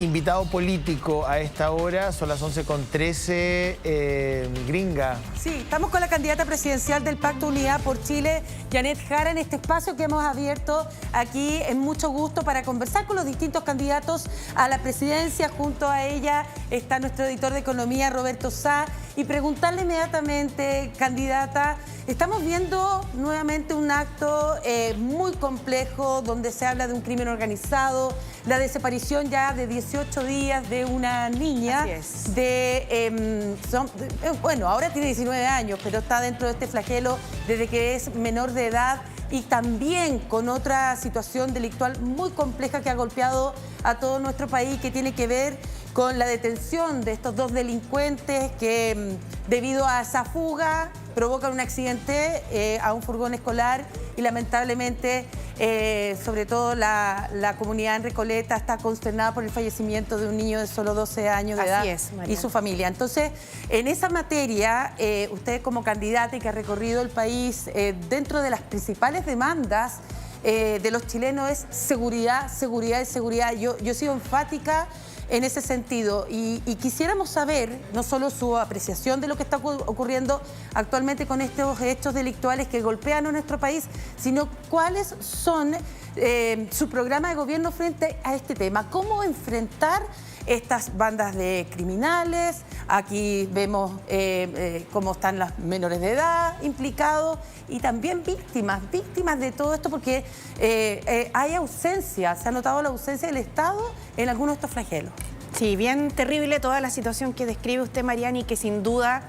Invitado político a esta hora, son las 11:13, Gringa. Sí, estamos con la candidata presidencial del Pacto Unidad por Chile, Janet Jara, en este espacio que hemos abierto aquí en mucho gusto para conversar con los distintos candidatos a la presidencia. Junto a ella está nuestro editor de economía, Roberto Sá, y preguntarle inmediatamente, candidata, estamos viendo nuevamente un acto muy complejo donde se habla de un crimen organizado, la desaparición ya de 18 días de una niña. Así es. Bueno, ahora tiene 19 años, pero está dentro de este flagelo desde que es menor de edad, y también con otra situación delictual muy compleja que ha golpeado a todo nuestro país, que tiene que ver con la detención de estos dos delincuentes que, debido a esa fuga, provocan un accidente a un furgón escolar y lamentablemente, sobre todo la comunidad en Recoleta está consternada por el fallecimiento de un niño de solo 12 años de edad y su familia. Entonces, en esa materia, usted como candidata y que ha recorrido el país, dentro de las principales demandas de los chilenos es seguridad, seguridad y seguridad. Yo he sido enfática en ese sentido y quisiéramos saber no solo su apreciación de lo que está ocurriendo actualmente con estos hechos delictuales que golpean a nuestro país, sino cuáles son su programa de gobierno frente a este tema. ¿Cómo enfrentar estas bandas de criminales? Aquí vemos cómo están los menores de edad implicados y también víctimas de todo esto, porque hay ausencia, se ha notado la ausencia del Estado en algunos de estos flagelos. Sí, bien terrible toda la situación que describe usted, Mariani, que sin duda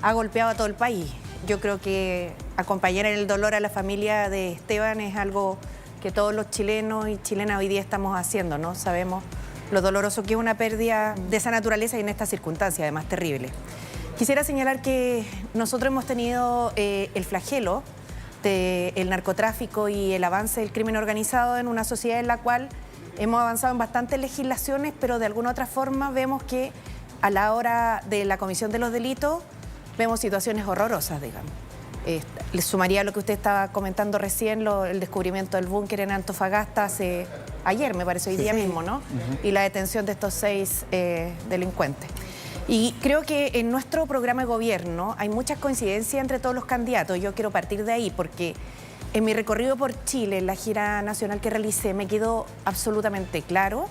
ha golpeado a todo el país. Yo creo que acompañar en el dolor a la familia de Esteban es algo que todos los chilenos y chilenas hoy día estamos haciendo, ¿no? Sabemos lo doloroso que es una pérdida de esa naturaleza y en esta circunstancia, además terrible. Quisiera señalar que nosotros hemos tenido el flagelo del narcotráfico y el avance del crimen organizado en una sociedad en la cual hemos avanzado en bastantes legislaciones, pero de alguna otra forma vemos que a la hora de la comisión de los delitos vemos situaciones horrorosas, digamos. Les sumaría lo que usted estaba comentando recién, el descubrimiento del búnker en Antofagasta ayer, me parece, hoy día mismo, ¿no? Y la detención de estos 6 delincuentes. Y creo que en nuestro programa de gobierno hay muchas coincidencias entre todos los candidatos. Yo quiero partir de ahí porque en mi recorrido por Chile, en la gira nacional que realicé, me quedó absolutamente claro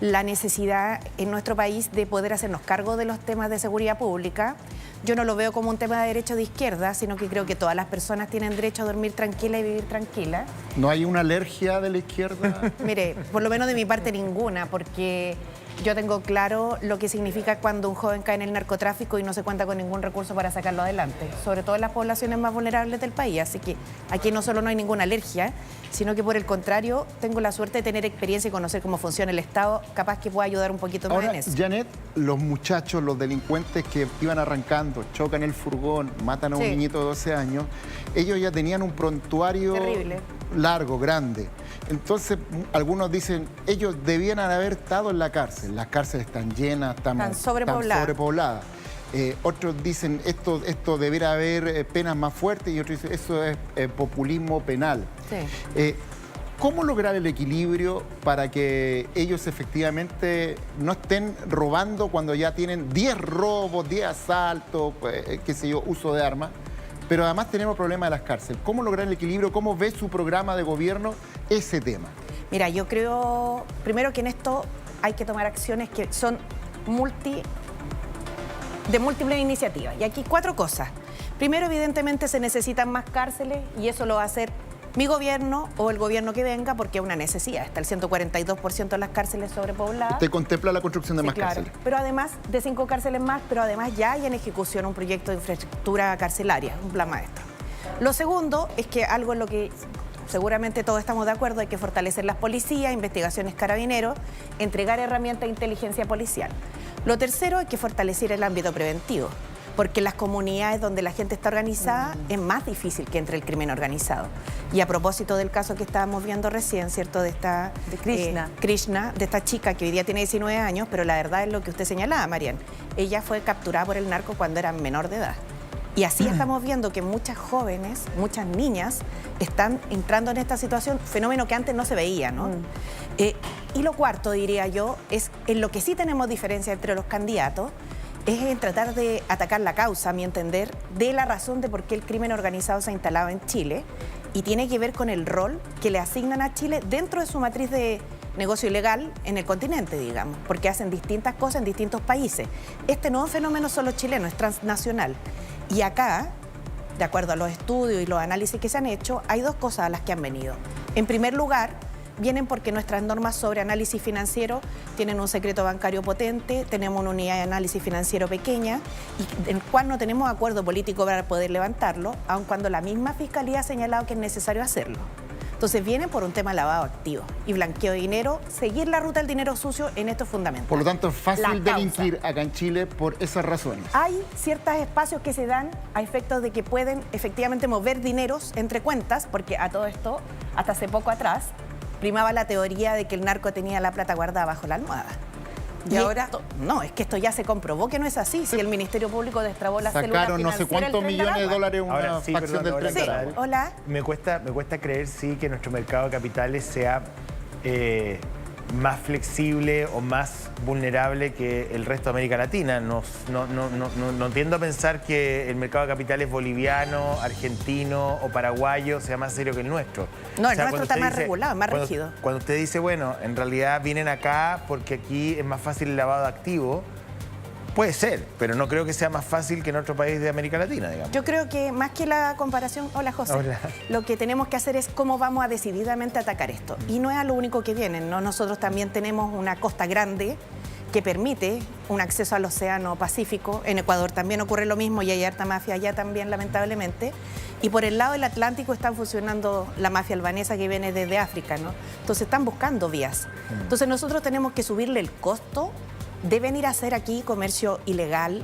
la necesidad en nuestro país de poder hacernos cargo de los temas de seguridad pública. Yo no lo veo como un tema de derecho de izquierda, sino que creo que todas las personas tienen derecho a dormir tranquila y vivir tranquila. ¿No hay una alergia de la izquierda? Mire, por lo menos de mi parte ninguna, porque yo tengo claro lo que significa cuando un joven cae en el narcotráfico y no se cuenta con ningún recurso para sacarlo adelante, sobre todo en las poblaciones más vulnerables del país. Así que aquí no solo no hay ninguna alergia, sino que por el contrario tengo la suerte de tener experiencia y conocer cómo funciona el Estado, capaz que pueda ayudar un poquito más en eso. Janet, los muchachos, los delincuentes que iban arrancando, chocan el furgón, matan a un niñito de 12 años, ellos ya tenían un prontuario terrible, largo, grande. Entonces, algunos dicen, ellos debían haber estado en la cárcel. Las cárceles están llenas, están sobrepobladas. Otros dicen, esto debiera haber penas más fuertes, y otros dicen, eso es populismo penal. Sí. ¿Cómo lograr el equilibrio para que ellos efectivamente no estén robando cuando ya tienen 10 robos, 10 asaltos, qué sé yo, uso de armas? Pero además tenemos problemas de las cárceles. ¿Cómo lograr el equilibrio? ¿Cómo ve su programa de gobierno ese tema? Mira, yo creo, primero, que en esto hay que tomar acciones que son de múltiples iniciativas. Y aquí 4 cosas. Primero, evidentemente, se necesitan más cárceles y eso lo va a hacer mi gobierno o el gobierno que venga, porque es una necesidad. Está el 142% de las cárceles sobrepobladas. ¿Usted contempla la construcción de más cárceles? Pero además de 5 cárceles más, pero además ya hay en ejecución un proyecto de infraestructura carcelaria, un plan maestro. Lo segundo es que algo en lo que seguramente todos estamos de acuerdo, hay que fortalecer las policías, investigaciones carabineros, entregar herramientas de inteligencia policial. Lo tercero, hay que fortalecer el ámbito preventivo, porque en las comunidades donde la gente está organizada es más difícil que entre el crimen organizado. Y a propósito del caso que estábamos viendo recién, ¿cierto? De Krishna, de esta chica que hoy día tiene 19 años, pero la verdad es lo que usted señalaba, Marian. Ella fue capturada por el narco cuando era menor de edad. Y así estamos viendo que muchas jóvenes, muchas niñas están entrando en esta situación, fenómeno que antes no se veía, ¿no? Y lo cuarto, diría yo, es en lo que sí tenemos diferencia entre los candidatos, es en tratar de atacar la causa, a mi entender, de la razón de por qué el crimen organizado se ha instalado en Chile, y tiene que ver con el rol que le asignan a Chile dentro de su matriz de negocio ilegal en el continente, digamos, porque hacen distintas cosas en distintos países. Este nuevo fenómeno solo chileno, es transnacional. Y acá, de acuerdo a los estudios y los análisis que se han hecho, hay dos cosas a las que han venido. En primer lugar, vienen porque nuestras normas sobre análisis financiero tienen un secreto bancario potente, tenemos una unidad de análisis financiero pequeña, y en el cual no tenemos acuerdo político para poder levantarlo, aun cuando la misma Fiscalía ha señalado que es necesario hacerlo. Entonces vienen por un tema de lavado de activos y blanqueo de dinero, seguir la ruta del dinero sucio en esto es fundamental. Por lo tanto, es La fácil causa. delinquir acá en Chile por esas razones. Hay ciertos espacios que se dan a efectos de que pueden efectivamente mover dineros entre cuentas, porque a todo esto, hasta hace poco atrás, primaba la teoría de que el narco tenía la plata guardada bajo la almohada. ¿Y ahora? No, es que esto ya se comprobó que no es así. Si el Ministerio Público destrabó la célula Sacaron no sé financiera, cuántos el Tren millones de del Agua. dólares una Ahora, sí, facción perdón, del ahora Tren del Sí, Agua. hola. Me cuesta creer, sí, que nuestro mercado de capitales sea más flexible o más vulnerable que el resto de América Latina. No tiendo a pensar que el mercado de capitales boliviano, argentino o paraguayo sea más serio que el nuestro. No, O el sea, nuestro cuando está usted más regulado, más rígido. Cuando usted dice, bueno, en realidad vienen acá porque aquí es más fácil el lavado de activos, puede ser, pero no creo que sea más fácil que en otro país de América Latina, digamos. Yo creo que más que la comparación, hola José, Hola. lo que tenemos que hacer es cómo vamos a decididamente atacar esto. Y no es a lo único que vienen, ¿no? Nosotros también tenemos una costa grande que permite un acceso al Océano Pacífico. En Ecuador también ocurre lo mismo y hay harta mafia allá también, lamentablemente. Y por el lado del Atlántico están funcionando la mafia albanesa que viene desde África, ¿no? Entonces están buscando vías. Entonces nosotros tenemos que subirle el costo de venir a hacer aquí comercio ilegal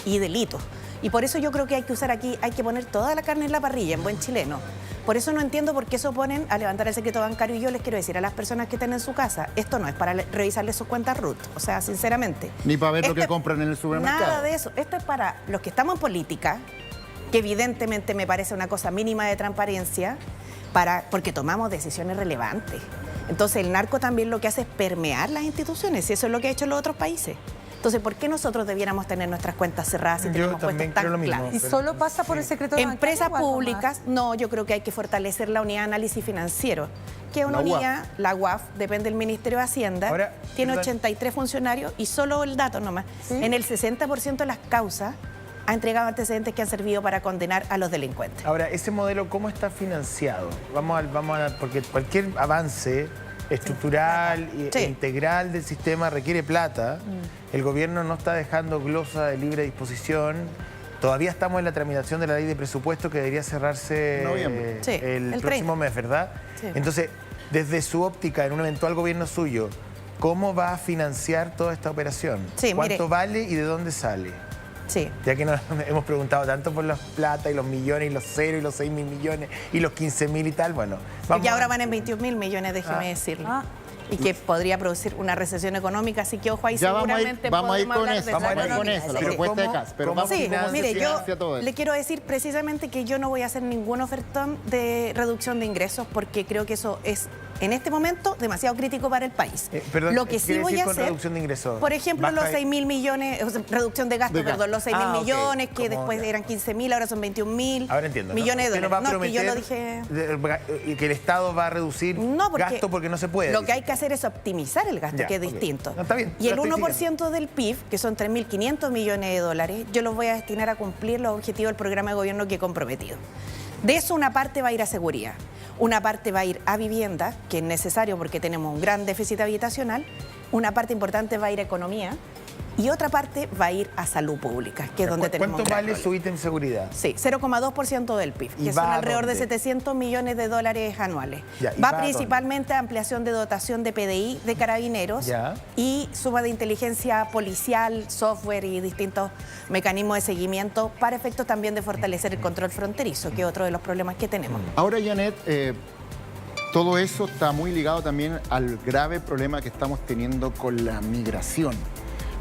y delitos. Y por eso yo creo que hay que usar aquí, hay que poner toda la carne en la parrilla, en buen chileno. Por eso no entiendo por qué se oponen a levantar el secreto bancario. Y yo les quiero decir a las personas que están en su casa, esto no es para revisarles sus cuentas RUT, o sea, sinceramente. Ni para ver lo que compran en el supermercado. Nada de eso. Esto es para los que estamos en política, que evidentemente me parece una cosa mínima de transparencia, porque tomamos decisiones relevantes. Entonces el narco también lo que hace es permear las instituciones, y eso es lo que ha hecho los otros países. Entonces, ¿por qué nosotros debiéramos tener nuestras cuentas cerradas si Yo tenemos también puestos creo lo tan mismo. claros? ¿Y solo pasa por el secreto bancario? Empresas o algo públicas, no, yo creo que hay que fortalecer la unidad de análisis financiero, que es una La UAF. unidad, la UAF, depende del Ministerio de Hacienda, Ahora, tiene perdón. 83 funcionarios y solo el dato nomás. ¿Sí? En el 60% de las causas ha entregado antecedentes que han servido para condenar a los delincuentes. Ahora, ese modelo, ¿cómo está financiado? Porque cualquier avance estructural Sí. e integral del sistema requiere plata. El gobierno no está dejando glosa de libre disposición. Todavía estamos en la tramitación de la ley de presupuesto que debería cerrarse Noviembre. Sí, el el próximo 30. mes, ¿verdad? Sí. Entonces, desde su óptica, en un eventual gobierno suyo, ¿cómo va a financiar toda esta operación? Sí, ¿Cuánto mire. vale y de dónde sale? Sí. Ya que nos hemos preguntado tanto por las plata y los millones y los 0 y los 6.000 millones y los 15.000 y tal, bueno. Y ahora van en 21.000 millones, déjeme decirle. Ah. Y que podría producir una recesión económica, así que ojo ahí Ya seguramente vamos a ir podemos con hablar eso, de vamos a ir esa con economía. eso, la Sí. propuesta de CAS. Pero ¿Cómo vamos Sí, a cómo mire, se yo financia todo eso. le quiero decir precisamente que yo no voy a hacer ningún ofertón de reducción de ingresos porque creo que eso es, en este momento, demasiado crítico para el país. Perdón, Lo que ¿qué sí quiere voy decir a con hacer, reducción de ingresos? por ejemplo, Baja los de- 6.000 millones, o sea, reducción de gasto, De gasto. perdón, los 6.000 Ah, ok. millones, que Como después ya. eran 15.000, ahora son 21.000 Ahora entiendo. millones de Usted no va dólares. a No, que yo lo prometer dije... que el Estado va a reducir No, gasto porque no se puede. Lo que hay que hacer es optimizar el gasto, Ya, que es ok. distinto. No, está bien, Y el lo estoy 1% del PIB, que son 3.500 millones de dólares, yo los voy a destinar a cumplir los objetivos del programa de gobierno que he comprometido. De eso una parte va a ir a seguridad, una parte va a ir a vivienda, que es necesario porque tenemos un gran déficit habitacional, una parte importante va a ir a economía y otra parte va a ir a salud pública, que es donde tenemos ¿Cuánto un gran vale problema. su ítem seguridad? Sí, 0,2% del PIB, ¿Y que son va a alrededor de dónde? 700 millones de dólares anuales. Ya, ¿y va va a principalmente a ampliación de dotación de PDI, de carabineros, Ya. y suma de inteligencia policial, software y distintos mecanismos de seguimiento para efectos también de fortalecer el control fronterizo, que es otro de los problemas que tenemos. Ahora, Janet, todo eso está muy ligado también al grave problema que estamos teniendo con la migración.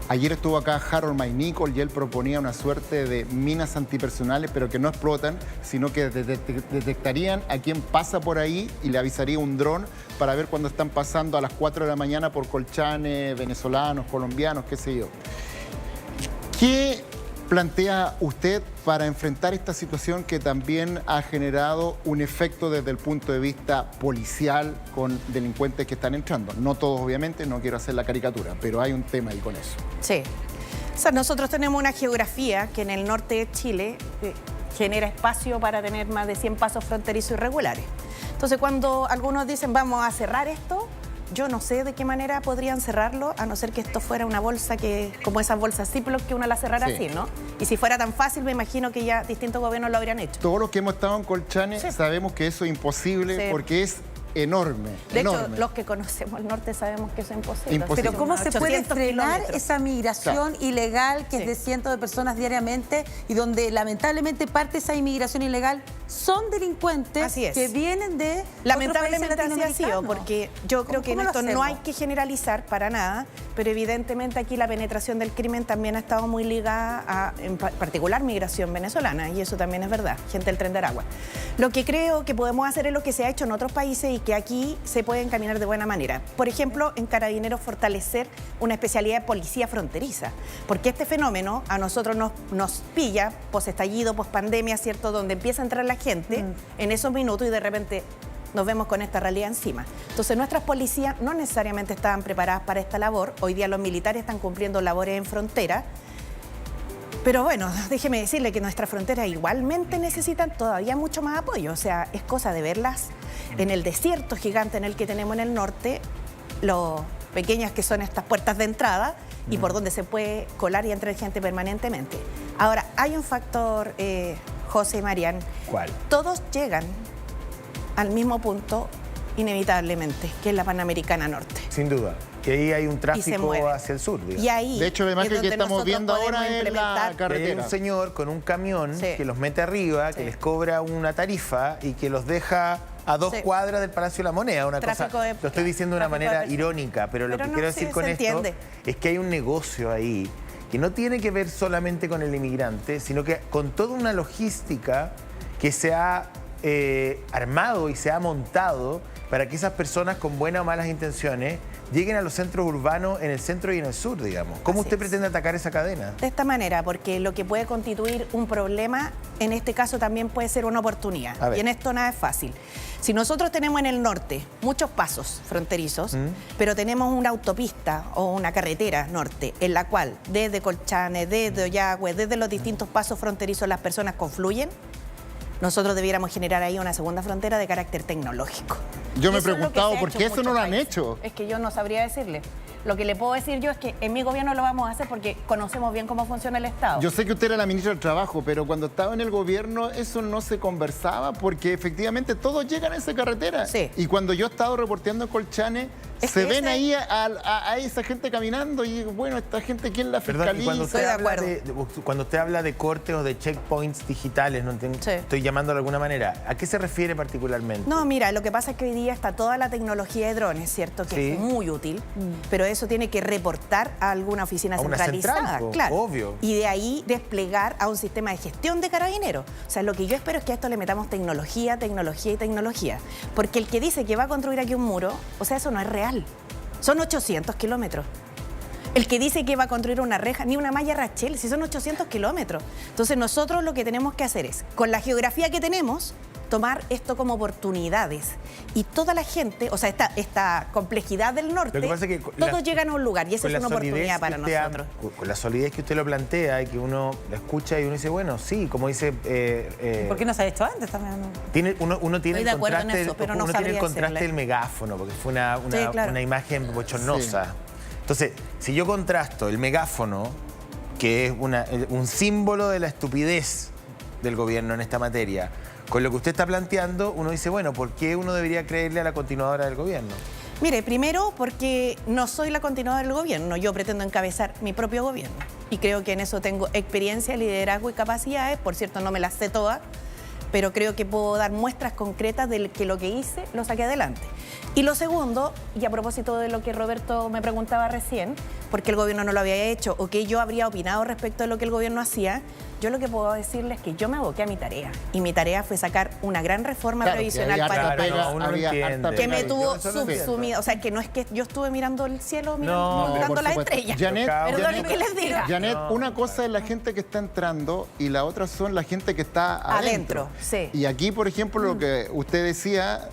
Ayer estuvo acá Harold Maynicol y él proponía una suerte de minas antipersonales, pero que no explotan, sino que detectarían a quién pasa por ahí y le avisaría un dron para ver cuando están pasando a las 4 de la mañana por Colchane, venezolanos, colombianos, qué sé yo. ¿Qué plantea usted para enfrentar esta situación que también ha generado un efecto desde el punto de vista policial con delincuentes que están entrando? No todos, obviamente, no quiero hacer la caricatura, pero hay un tema ahí con eso. Sí. O sea, nosotros tenemos una geografía que en el norte de Chile genera espacio para tener más de 100 pasos fronterizos irregulares. Entonces, cuando algunos dicen vamos a cerrar esto, yo no sé de qué manera podrían cerrarlo, a no ser que esto fuera una bolsa que, como esas bolsas Ziploc, que una la cerrara así, ¿no? Y si fuera tan fácil, me imagino que ya distintos gobiernos lo habrían hecho. Todos los que hemos estado en Colchane sabemos que eso es imposible porque es enorme. De hecho, los que conocemos el norte sabemos que eso es imposible. Pero ¿cómo se puede 800 frenar kilómetros. esa migración ilegal que es de cientos de personas diariamente y donde lamentablemente parte de esa inmigración ilegal son delincuentes Así es. que vienen de Lamentablemente otros países así ha sido, latinoamericanos? porque yo creo que en ¿Cómo lo esto no hacemos? hay que generalizar para nada, pero evidentemente aquí la penetración del crimen también ha estado muy ligada a, en particular, migración venezolana, y eso también es verdad, gente del Tren de Aragua. Lo que creo que podemos hacer es lo que se ha hecho en otros países y que aquí se puede encaminar de buena manera. Por ejemplo, en Carabineros fortalecer una especialidad de policía fronteriza, porque este fenómeno a nosotros nos pilla post-estallido, post-pandemia, ¿cierto?, donde empieza a entrar la gente en esos minutos y de repente nos vemos con esta realidad encima. Entonces, nuestras policías no necesariamente estaban preparadas para esta labor. Hoy día los militares están cumpliendo labores en frontera. Pero bueno, déjeme decirle que nuestras fronteras igualmente necesitan todavía mucho más apoyo. O sea, es cosa de verlas en el desierto gigante en el que tenemos en el norte, lo pequeñas que son estas puertas de entrada y por donde se puede colar y entrar gente permanentemente. Ahora, hay un factor, José y Marian. ¿Cuál? Todos llegan al mismo punto inevitablemente, que es la Panamericana Norte. Sin duda. Que ahí hay un se tráfico mueve. hacia el sur, digamos. Y ahí De hecho, la es imagen que donde estamos nosotros viendo ahora podemos es la implementar. Que hay carretera. un señor con un camión Sí. que los mete arriba, que Sí. les cobra una tarifa y que los deja a 2 Sí. cuadras del Palacio de la Moneda. Una Tráfico cosa, de- lo estoy diciendo de una tráfico de manera personas. irónica, pero lo Pero que no, quiero sí, decir con se esto entiende. es que hay un negocio ahí que no tiene que ver solamente con el inmigrante, sino que con toda una logística que se ha armado y se ha montado para que esas personas con buenas o malas intenciones lleguen a los centros urbanos en el centro y en el sur, digamos. ¿Cómo Así usted es. pretende atacar esa cadena? De esta manera, porque lo que puede constituir un problema, en este caso también puede ser una oportunidad. A ver. Y en esto nada es fácil. Si nosotros tenemos en el norte muchos pasos fronterizos, pero tenemos una autopista o una carretera norte en la cual desde Colchane, desde Ollagüe, desde los distintos pasos fronterizos las personas confluyen, nosotros debiéramos generar ahí una segunda frontera de carácter tecnológico. Yo Y me he eso es lo que preguntado se ha por hecho qué en eso no muchos lo han países. hecho. Es que yo no sabría decirle. Lo que le puedo decir yo es que en mi gobierno lo vamos a hacer porque conocemos bien cómo funciona el Estado. Yo sé que usted era la ministra del Trabajo, pero cuando estaba en el gobierno eso no se conversaba porque efectivamente todos llegan a esa carretera. Sí. Y cuando yo he estado reporteando en Colchane, Es se que ven ese- ahí a esa gente caminando y bueno, esta gente, ¿quién la Perdón, y cuando fiscaliza? usted, de habla acuerdo. cuando usted habla de cortes o de checkpoints digitales, no entiendo, Sí. estoy llamándolo de alguna manera, ¿a qué se refiere particularmente? No, mira, lo que pasa es que hoy día está toda la tecnología de drones, ¿cierto? Que Sí. es muy útil, pero eso tiene que reportar a alguna oficina A una centralizada, central, po, claro. obvio. Y de ahí desplegar a un sistema de gestión de carabineros. O sea, lo que yo espero es que a esto le metamos tecnología, tecnología y tecnología. Porque el que dice que va a construir aquí un muro, o sea, eso no es real. Son 800 kilómetros. El que dice que va a construir una reja, ni una malla Rachel, si son 800 kilómetros. Entonces nosotros lo que tenemos que hacer es, con la geografía que tenemos, tomar esto como oportunidades. Y toda la gente, o sea, esta complejidad del norte, Lo que pasa es que todos llegan a un lugar y esa con es la una solidez oportunidad que para usted ha- nosotros. con la solidez que usted lo plantea y que uno lo escucha y uno dice, bueno, sí, como dice... ¿Por qué no se ha hecho antes también? uno tiene Estoy de el acuerdo en contraste, eso, pero no uno tiene el sabría contraste decirle. del megáfono, porque fue Sí, claro. una imagen bochornosa. Entonces, si yo contrasto el megáfono, que es un símbolo de la estupidez del gobierno en esta materia, con lo que usted está planteando, uno dice, bueno, ¿por qué uno debería creerle a la continuadora del gobierno? Mire, primero porque no soy la continuadora del gobierno, yo pretendo encabezar mi propio gobierno. Y creo que en eso tengo experiencia, liderazgo y capacidades, por cierto no me las sé todas, pero creo que puedo dar muestras concretas de que lo que hice lo saqué adelante. Y lo segundo, y a propósito de lo que Roberto me preguntaba recién, por qué el gobierno no lo había hecho o qué yo habría opinado respecto de lo que el gobierno hacía, yo lo que puedo decirles es que yo me aboqué a mi tarea. Y mi tarea fue sacar una gran reforma previsional para el país. Que me tuvo subsumida. O sea, que no es que yo estuve mirando el cielo, mirando las estrellas. Perdón que les diga. Janet, una cosa es la gente que está entrando y la otra son la gente que está adentro. Sí. Y aquí, por ejemplo, lo que usted decía,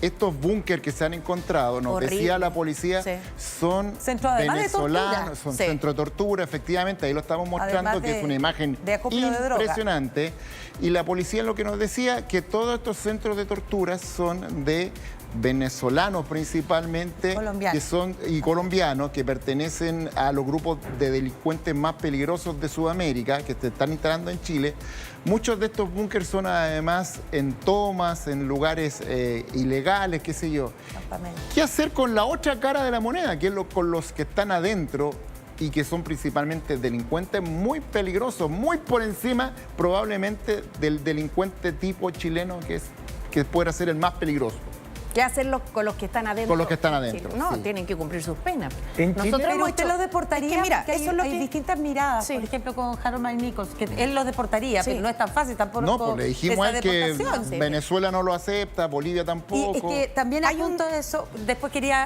estos búnker que se han encontrado, nos decía la policía, son venezolanos, son centro de tortura, efectivamente, ahí lo estamos mostrando, que es una imagen impresionante. Y la policía lo que nos decía, que todos estos centros de tortura son de venezolanos principalmente, colombianos, que pertenecen a los grupos de delincuentes más peligrosos de Sudamérica, que se están instalando en Chile. Muchos de estos búnkers son además en tomas, en lugares ilegales, qué sé yo. ¿Qué hacer con la otra cara de la moneda, que es con los que están adentro y que son principalmente delincuentes muy peligrosos, muy por encima probablemente del delincuente tipo chileno que puede ser el más peligroso? ¿Qué hacerlo con los que están adentro? Con los que están adentro. No, tienen que cumplir sus penas. Nosotros hemos hecho los deportaría. Es que mira, eso es lo hay distintas miradas. Por ejemplo, con Harold Magnicos, que él los deportaría, pero no es tan fácil tampoco. No, pues le dijimos a él que Venezuela no lo acepta, Bolivia tampoco. Y es que también apunto a eso, después quería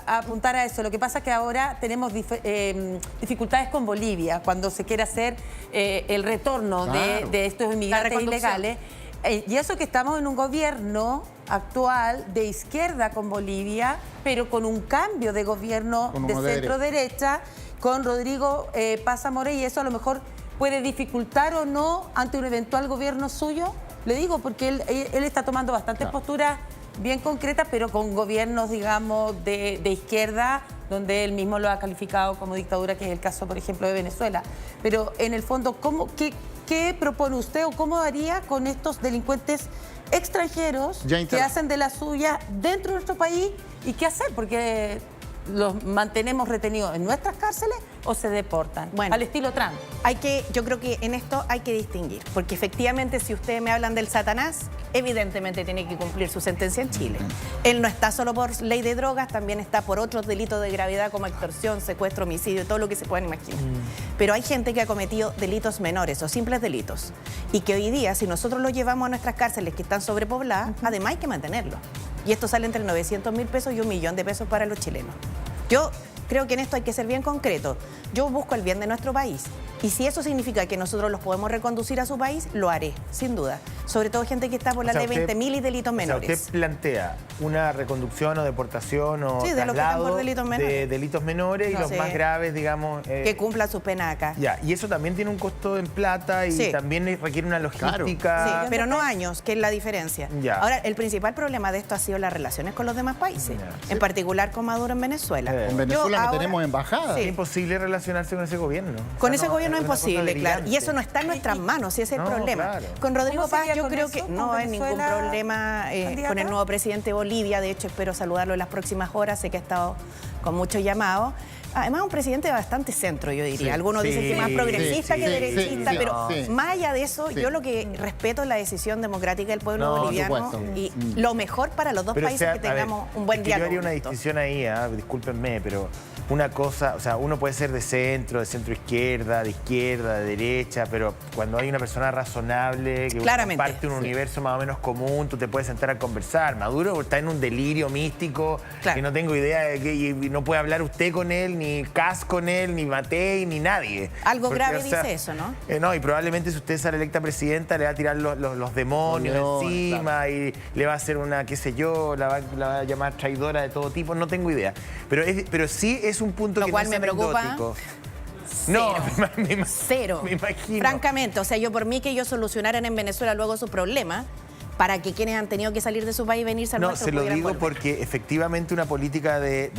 apuntar a eso. Lo que pasa es que ahora tenemos dificultades con Bolivia cuando se quiere hacer el retorno de estos inmigrantes ilegales. Y eso que estamos en un gobierno actual de izquierda con Bolivia, pero con un cambio de gobierno de centro-derecha con Rodrigo Paz Zamora, y eso a lo mejor puede dificultar o no ante un eventual gobierno suyo. Le digo porque él está tomando bastantes posturas bien concretas, pero con gobiernos, digamos, de izquierda, donde él mismo lo ha calificado como dictadura, que es el caso, por ejemplo, de Venezuela. Pero en el fondo, ¿qué propone usted o cómo haría con estos delincuentes extranjeros que hacen de la suya dentro de nuestro país? ¿Y qué hacer? Porque los mantenemos retenidos en nuestras cárceles o se deportan, al estilo Trump. Yo creo que en esto hay que distinguir, porque efectivamente si ustedes me hablan del Satanás, evidentemente tiene que cumplir su sentencia en Chile. Él no está solo por ley de drogas, también está por otros delitos de gravedad como extorsión, secuestro, homicidio, todo lo que se puedan imaginar. Pero hay gente que ha cometido delitos menores o simples delitos y que hoy día, si nosotros los llevamos a nuestras cárceles que están sobrepobladas, además hay que mantenerlos. Y esto sale entre 900.000 pesos y 1 millón de pesos para los chilenos. Yo creo que en esto hay que ser bien concreto. Yo busco el bien de nuestro país. Y si eso significa que nosotros los podemos reconducir a su país, lo haré, sin duda. Sobre todo gente que está por la ley 20.000 y delitos menores. O sea, usted plantea una reconducción o deportación o traslado de delitos menores y los más graves, digamos... que cumplan sus penas acá. Ya, y eso también tiene un costo en plata y también requiere una logística... Sí, pero no años, que es la diferencia. Ahora, el principal problema de esto ha sido las relaciones con los demás países, en particular con Maduro en Venezuela. En Venezuela no tenemos embajada. Es imposible relacionarse con ese gobierno. Con ese gobierno es imposible, claro. Y eso no está en nuestras manos, ese es el problema. Con Rodrigo Paz yo creo que no hay ningún problema con el nuevo presidente de Bolivia. De hecho, espero saludarlo en las próximas horas. Sé que ha estado con muchos llamados. Además, un presidente de bastante centro, yo diría. Algunos dicen que más progresista que derechista, pero más allá de eso, yo lo que respeto es la decisión democrática del pueblo boliviano y lo mejor para los dos países es que tengamos un buen diálogo. Yo haría una distinción ahí, discúlpenme, pero una cosa, o sea, uno puede ser de centro izquierda, de derecha, pero cuando hay una persona razonable que comparte un universo más o menos común, tú te puedes sentar a conversar. Maduro está en un delirio místico que no tengo idea de qué, y no puede hablar usted con él, ni Kass con él, ni Matei, ni nadie. Algo grave dice eso, ¿no? No, y probablemente si usted sale electa presidenta le va a tirar los demonios encima y le va a hacer una, qué sé yo, la va a llamar traidora de todo tipo, no tengo idea. Pero sí es un punto que no es anecdótico. Cero. No, cero. Me imagino. Francamente, o sea, yo por mí que ellos solucionaran en Venezuela luego su problema, para que quienes han tenido que salir de su país y venirse al nuestro pudieran volver. No, se lo digo porque efectivamente una política de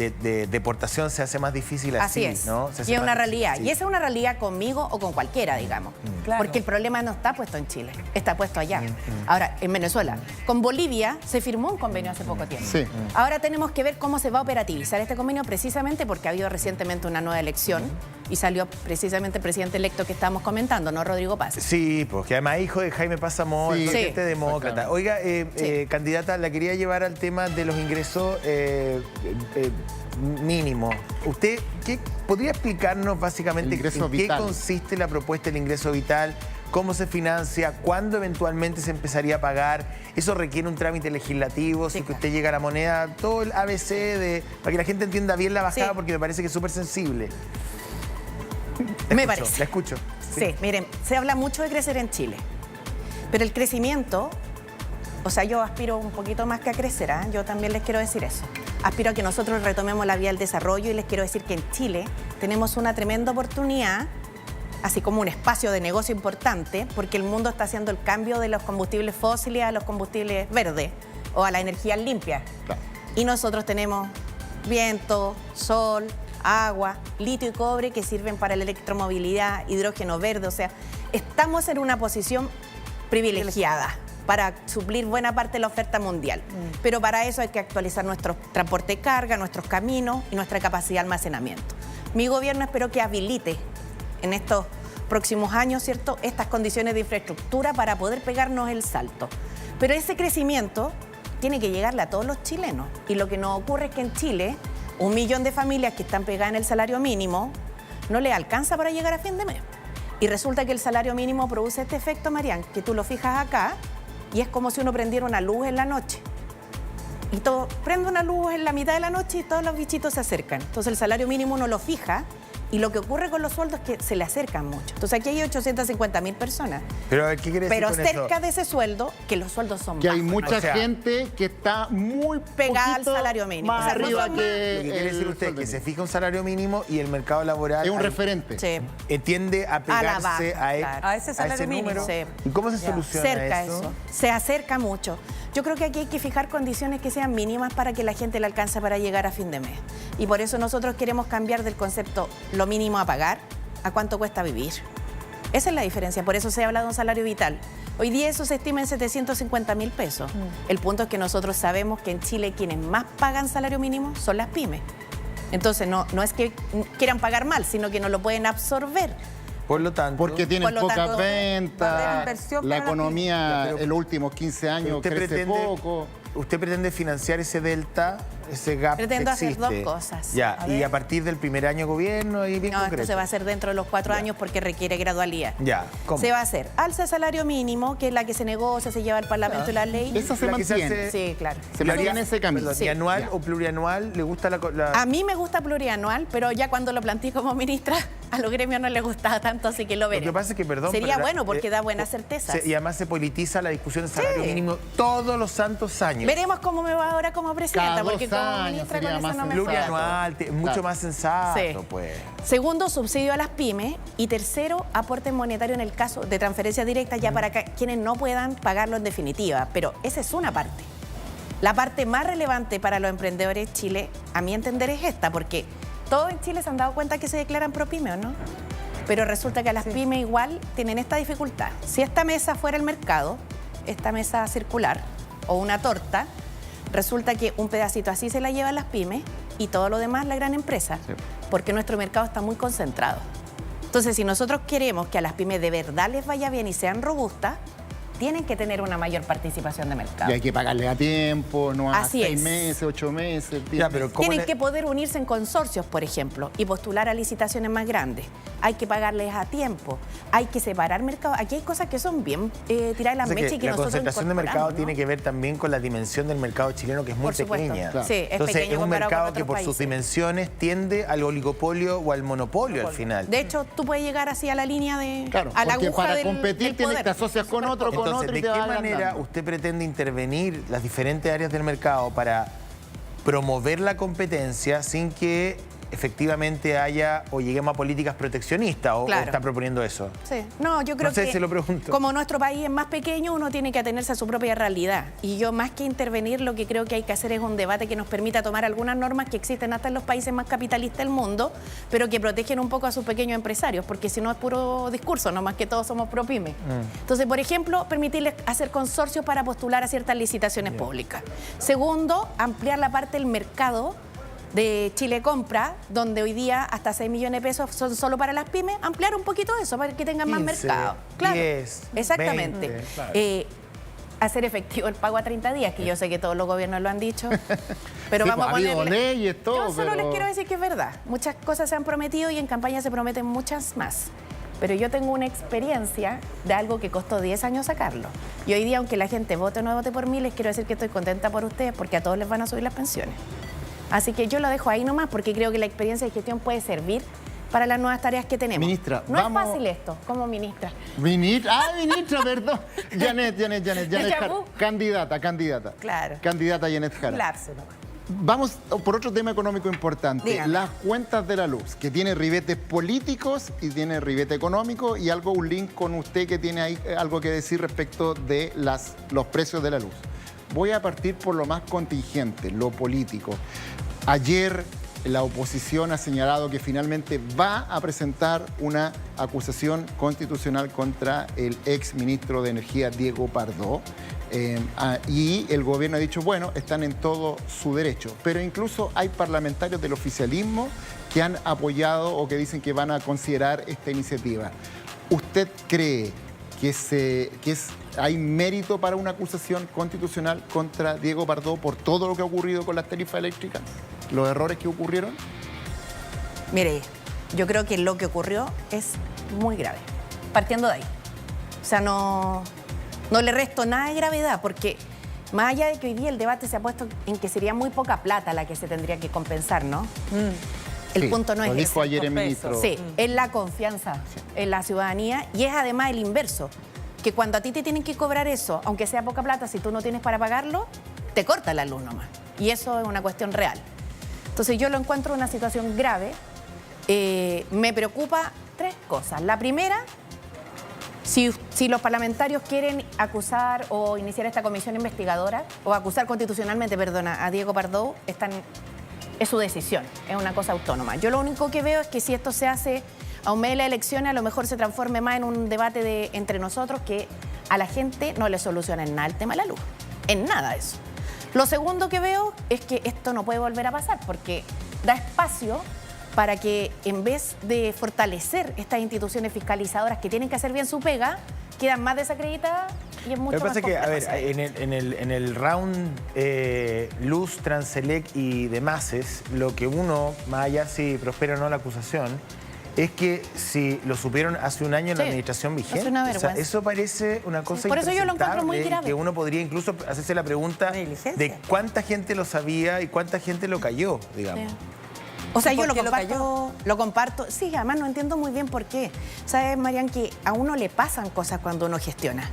deportación se hace más difícil así. Así es, ¿no? Y es una realidad. Y esa es una realidad conmigo o con cualquiera, digamos. Porque el problema no está puesto en Chile, está puesto allá. Ahora, en Venezuela. Con Bolivia se firmó un convenio hace poco tiempo. Ahora tenemos que ver cómo se va a operativizar este convenio precisamente porque ha habido recientemente una nueva elección y salió precisamente el presidente electo que estábamos comentando, ¿no, Rodrigo Paz? Sí, porque además hijo de Jaime Paz Zamora, Sí. presidente demócrata. Oiga, Sí. candidata, la quería llevar al tema de los ingresos mínimos. ¿Usted podría explicarnos básicamente Ingreso en qué vital. consiste la propuesta del ingreso vital? ¿Cómo se financia? ¿Cuándo eventualmente se empezaría a pagar? ¿Eso requiere un trámite legislativo? Sí, Si que claro. usted llega a la moneda, todo el ABC, para que la gente entienda bien la bajada, Sí. porque me parece que es súper sensible. Me Escucho, parece. La escucho. Sí, miren, se habla mucho de crecer en Chile, pero el crecimiento, o sea, yo aspiro un poquito más que a crecer, ¿ah? Yo también les quiero decir eso. Aspiro a que nosotros retomemos la vía del desarrollo y les quiero decir que en Chile tenemos una tremenda oportunidad, así como un espacio de negocio importante, porque el mundo está haciendo el cambio de los combustibles fósiles a los combustibles verdes o a la energía limpia. Claro. Y nosotros tenemos viento, sol, agua, litio y cobre que sirven para la electromovilidad, hidrógeno verde, o sea, estamos en una posición privilegiada para suplir buena parte de la oferta mundial. Pero para eso hay que actualizar nuestro transporte de carga, nuestros caminos y nuestra capacidad de almacenamiento. Mi gobierno espero que habilite en estos próximos años, ¿cierto?, estas condiciones de infraestructura para poder pegarnos el salto. Pero ese crecimiento tiene que llegarle a todos los chilenos. Y lo que nos ocurre es que en Chile, 1 millón de familias que están pegadas en el salario mínimo no les alcanza para llegar a fin de mes. Y resulta que el salario mínimo produce este efecto, Marián, que tú lo fijas acá, y es como si uno prendiera una luz en la noche. Y todo, prende una luz en la mitad de la noche y todos los bichitos se acercan. Entonces el salario mínimo uno lo fija y lo que ocurre con los sueldos es que se le acercan mucho. Entonces aquí hay 850.000 personas. Pero, ¿qué quiere decir Pero con cerca eso? de ese sueldo, que los sueldos son Que hay bajos. mucha O sea, gente que está muy pegada al poquito salario mínimo. más O sea, no arriba son que Lo que quiere decir el usted es sueldo que se mínimo. fija un salario mínimo y el mercado laboral Es un ahí referente. Sí. tiende a pegarse baja, a, claro. A ese salario mínimo. número. Sí. ¿Y cómo se soluciona Cerca eso? eso, se acerca mucho. Yo creo que aquí hay que fijar condiciones que sean mínimas para que la gente le alcance para llegar a fin de mes. Y por eso nosotros queremos cambiar del concepto lo mínimo a pagar a cuánto cuesta vivir. Esa es la diferencia, por eso se habla de un salario vital. Hoy día eso se estima en 750.000 pesos. El punto es que nosotros sabemos que en Chile quienes más pagan salario mínimo son las pymes. Entonces no es que quieran pagar mal, sino que no lo pueden absorber. Por lo tanto, Porque tienen Por lo pocas tanto, va a haber ventas, inversión la para la economía Ya, pero- en los últimos 15 años crece poco. usted pretende financiar ese delta, ese gap Pretendo que hacer existe. dos cosas. Ya, A y ver. a partir del primer año gobierno, ahí bien No, esto concreto. se va a hacer dentro de los 4 años porque requiere gradualidad. Ya, ¿cómo? Se va a hacer alza de salario mínimo, que es la que se negocia, se lleva al Parlamento y la ley. Esa se La que se mantiene. hace- Sí, claro. Se mantiene ese camino. Perdón, Sí. ¿y anual Ya. o plurianual? ¿Le gusta la... A mí me gusta plurianual, pero ya cuando lo planteé como ministra, a los gremios no les gustaba tanto, así que lo Lo veremos. que pasa es que, perdón... Sería pero bueno porque da buenas certezas. Y además se politiza la discusión del salario Sí. mínimo todos los santos años. Veremos cómo me va ahora como presidenta, Cada porque 2 como años ministra sería con eso más no me sensato. jodas. Plurianual, mucho Claro. más sensato, Sí. pues. Segundo, subsidio a las pymes. Y tercero, aporte monetario en el caso de transferencias directas ya para quienes no puedan pagarlo en definitiva. Pero esa es una parte. La parte más relevante para los emprendedores de Chile, a mi entender, es esta, porque todos en Chile se han dado cuenta que se declaran pro pyme, ¿o no? Pero resulta que a las pymes igual tienen esta dificultad. Si esta mesa fuera el mercado, esta mesa circular o una torta, resulta que un pedacito así se la llevan las pymes y todo lo demás la gran empresa, Sí. porque nuestro mercado está muy concentrado. Entonces, si nosotros queremos que a las pymes de verdad les vaya bien y sean robustas, tienen que tener una mayor participación de mercado. Y hay que pagarle a tiempo, no a Así 6 es. meses, 8 meses. 10 Ya, pero meses. ¿cómo Tienen le- que poder unirse en consorcios, por ejemplo, y postular a licitaciones más grandes. Hay que pagarles a tiempo. Hay que separar mercados. Aquí hay cosas que son bien tiradas las O sea, mechas y que la nosotros concentración de mercado incorporamos, ¿no? tiene que ver también con la dimensión del mercado chileno, que es muy Por supuesto. pequeña. Claro. Sí, es Entonces, pequeño es un comparado con mercado que otros por sus países. dimensiones tiende al oligopolio o al monopolio al final. De hecho, tú puedes llegar así a la línea de... Claro, a la porque aguja para del- competir del tienes poder. te asocias con otro, con Entonces, otro y ¿de te qué vas manera agrandando. usted pretende intervenir las diferentes áreas del mercado para promover la competencia sin que efectivamente haya o lleguemos a políticas proteccionistas o Claro. está proponiendo eso? Sí. No, yo creo No sé, que se lo pregunto. como nuestro país es más pequeño, uno tiene que atenerse a su propia realidad. Y yo, más que intervenir, lo que creo que hay que hacer es un debate que nos permita tomar algunas normas que existen hasta en los países más capitalistas del mundo, pero que protegen un poco a sus pequeños empresarios, porque si no es puro discurso, no más que todos somos pro pyme. Entonces, por ejemplo, permitirles hacer consorcios para postular a ciertas licitaciones públicas. Segundo, ampliar la parte del mercado de Chile Compra, donde hoy día hasta 6 millones de pesos son solo para las pymes, ampliar un poquito eso para que tengan 15, más mercado. Claro, 10, exactamente. 20, claro. Hacer efectivo el pago a 30 días, que yo sé que todos los gobiernos lo han dicho, pero Sí, vamos a pues, ha habido ponerle... leyes, todo, Yo solo pero- les quiero decir que es verdad. Muchas cosas se han prometido y en campaña se prometen muchas más. Pero yo tengo una experiencia de algo que costó 10 años sacarlo. Y hoy día, aunque la gente vote o no vote por mí, les quiero decir que estoy contenta por ustedes porque a todos les van a subir las pensiones. Así que yo lo dejo ahí nomás porque creo que la experiencia de gestión puede servir para las nuevas tareas que tenemos. Ministra, no vamos- es fácil esto, como ministra. Ministra, perdón. Janet Déjà Jara. vu. Candidata. Claro. Candidata Janet Jara. Lapso nomás. Vamos por otro tema económico importante. Dígame. Las cuentas de la luz, que tiene ribetes políticos y tiene ribete económico, y un link con usted que tiene ahí algo que decir respecto de los precios de la luz. Voy a partir por lo más contingente, lo político. Ayer la oposición ha señalado que finalmente va a presentar una acusación constitucional contra el ex ministro de Energía, Diego Pardo. Y el gobierno ha dicho, bueno, están en todo su derecho. Pero incluso hay parlamentarios del oficialismo que han apoyado o que dicen que van a considerar esta iniciativa. ¿Usted cree que hay mérito para una acusación constitucional contra Diego Pardo por todo lo que ha ocurrido con las tarifas eléctricas? ¿Los errores que ocurrieron? Mire, yo creo que lo que ocurrió es muy grave, partiendo de ahí. O sea, no le resto nada de gravedad, porque más allá de que hoy día el debate se ha puesto en que sería muy poca plata la que se tendría que compensar, ¿no? El Sí, punto no es lo ese. dijo ayer el Con ministro. peso. Sí, es la confianza en la ciudadanía y es además el inverso, que cuando a ti te tienen que cobrar eso, aunque sea poca plata, si tú no tienes para pagarlo, te corta la luz nomás. Y eso es una cuestión real. Entonces yo lo encuentro una situación grave. Me preocupa tres cosas. La primera, si los parlamentarios quieren acusar o iniciar esta comisión investigadora, o acusar constitucionalmente, perdona, a Diego Pardo, es su decisión, es una cosa autónoma. Yo lo único que veo es que si esto se hace a un mes de las elecciones, a lo mejor se transforme más en un debate entre nosotros que a la gente no le soluciona en nada el tema de la luz, en nada eso. Lo segundo que veo es que esto no puede volver a pasar porque da espacio para que en vez de fortalecer estas instituciones fiscalizadoras que tienen que hacer bien su pega, quedan más desacreditadas y es mucho Lo que pasa más es que, a ver, complejo. en el round Luz, Transelec y demás, lo que uno, más allá si prospera o no la acusación, es que si lo supieron hace un año en la Sí, administración vigente. es una O sea, vergüenza. eso parece una cosa por eso yo lo encuentro muy impresentable, grave. que uno podría incluso hacerse la pregunta Negligencia. de cuánta gente lo sabía y cuánta gente lo cayó, digamos. Sí. O sea, ¿Y yo por qué lo comparto. Sí, además no entiendo muy bien por qué. ¿Sabes, Marian, que a uno le pasan cosas cuando uno gestiona?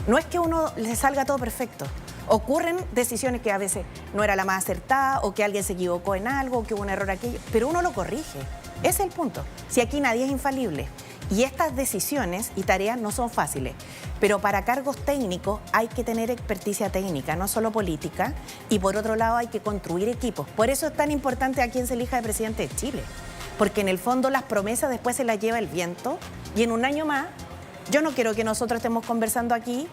No es que a uno le salga todo perfecto. Ocurren decisiones que a veces no era la más acertada o que alguien se equivocó en algo o que hubo un error aquello, pero uno lo corrige. Ese es el punto. Si aquí nadie es infalible. Y estas decisiones y tareas no son fáciles, pero para cargos técnicos hay que tener experticia técnica, no solo política, y por otro lado hay que construir equipos. Por eso es tan importante a quién se elija de presidente de Chile, porque en el fondo las promesas después se las lleva el viento y en un año más, yo no quiero que nosotros estemos conversando aquí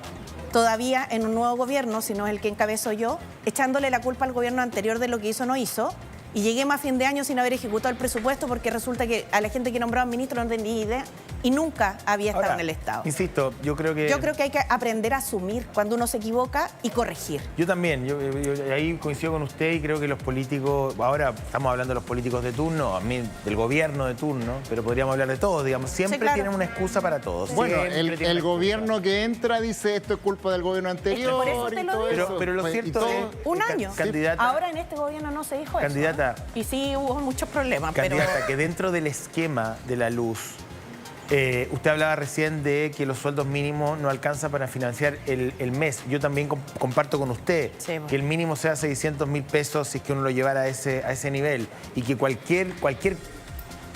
todavía en un nuevo gobierno, sino el que encabezo yo, echándole la culpa al gobierno anterior de lo que hizo o no hizo, y lleguemos a fin de año sin haber ejecutado el presupuesto porque resulta que a la gente que nombraba ministro no tenía idea y nunca había estado Ahora, en el Estado. Insisto, yo creo que hay que aprender a asumir cuando uno se equivoca y corregir. Yo también, yo ahí coincido con usted y creo que los políticos, ahora estamos hablando de los políticos de turno, a mí del gobierno de turno, pero podríamos hablar de todos, digamos, siempre Sí, claro. tienen una excusa para todos. Bueno, Siempre tienen el una gobierno que entra dice esto es culpa del gobierno anterior. por eso te y lo todo digo. eso. Pero lo Pues, y cierto todo- es... Un año. Candidata, Ahora en este gobierno no se dijo Candidata. eso. ¿No? Y sí hubo muchos problemas, candidata, pero... que dentro del esquema de la luz, usted hablaba recién de que los sueldos mínimos no alcanzan para financiar el mes. Yo también comparto con usted Sí, que el mínimo sea 600.000 pesos si es que uno lo llevara a ese nivel y que cualquier